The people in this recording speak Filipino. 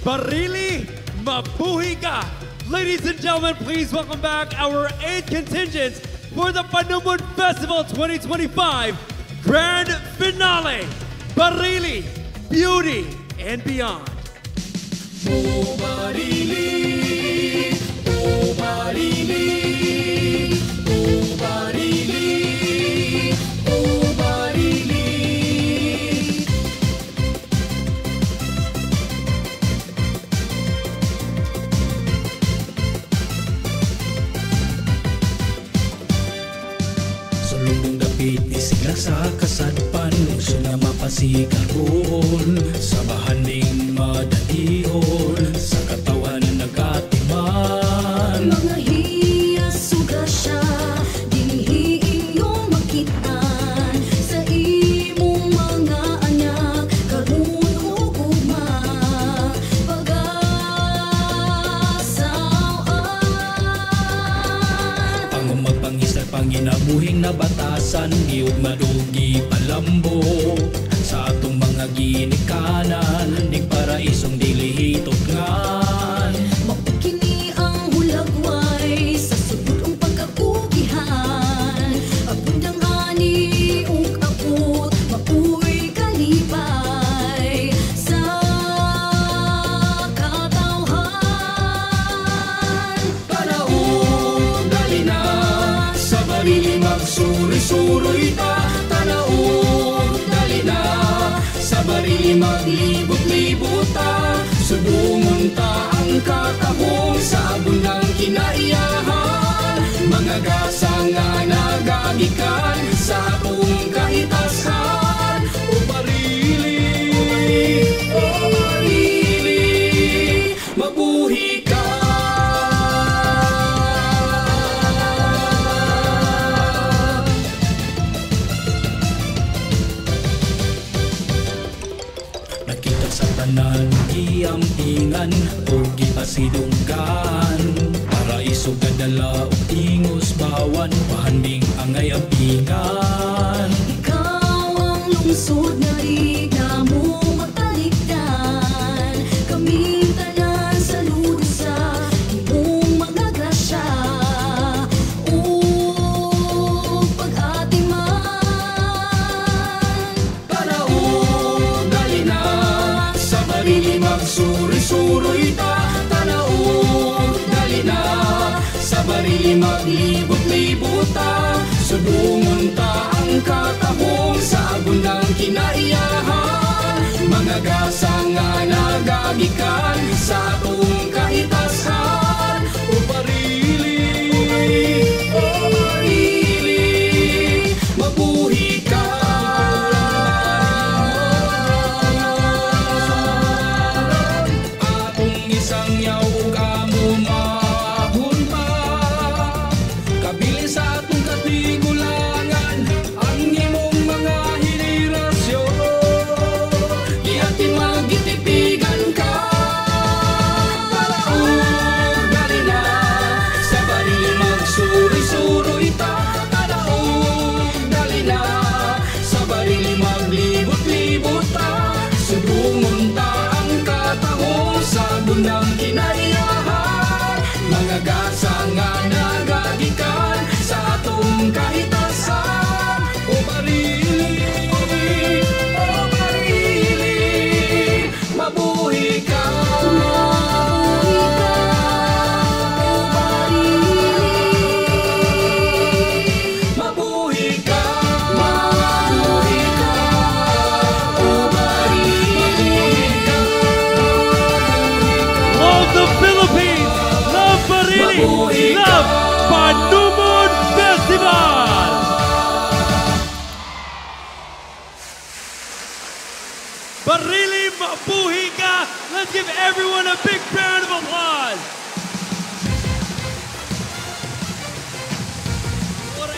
Barili Mabuhi Ka. Ladies and gentlemen, please welcome back our 8 contingents for the Panumon Festival 2025 Grand Finale, Barili, Beauty, and Beyond. Oh Barili, oh Barili, oh Barili, oh Barili. Sulong dapit isig sa kasadpan, gusto na mapasikaroon sa bahaning madalion, sa katawan nagatiman. Mga hiyas suga siya, dinhi inyong makitaan sa imong mga anak, karon ug ugma pag-asaan. Pangumagpangisag panginabuhing nabatasan, giug madugi palambo sa atong mga ginikanan, ning paraisong dili hitugnan. Mapakini ang hulagway sa subutong pagkakugihan, abundang ani ug abot mapuy kalipay sa katawhan. Tanaw, dali na sa barili magsuri-suroy ta. Tanaw, dali na sa barili maglibot-libot ta. Subungon ta ang katahong sa abundang kinaiyahan. Mga gasa nga nagagikan sa atong kahitasan. O barili, o barili, mabuhi ka. Nakita sa tanan, giampingan o gipasidunggan, para isugadala o tingos bawan, pahanding angay ampingan. Ikaw ang lungsod na di na mo magtalikdan, kaming tanan saludo sa imong mga grasya o pag-atiman. Tanaw, dali na sa barili magsuri-suroy ta. Tanaw, dali na sa barili maglibot-libot ta. Subungon ta ang katahong sa abundang kinaiyahan. Mga gasa nga nagagikan sa atong kahitasan. O barili, o barili, mabuhi ka. Atong isang yaw ug amo mahon pa, kabili sa atong katigulangan ang imong mga henerasyon. Giati magitipigan ka. Tanaw, dali na sa barili magsuri-suroy ta. Tanaw, dali na sa barili maglibot-libot ta. Subungon ta ang katahong sa abundang kinaiyahan. Mga gasa nga nagagikan sa atong kahitasan. O barili, o barili, mabuhi ka. Mabuhi ka, mabuhi ka, o barili ka. Love the Philippines! Love Barili! Mabuhi ka! Love Panumon Festival! Barili Mabuhi Ka! Let's give everyone a big round of applause! What a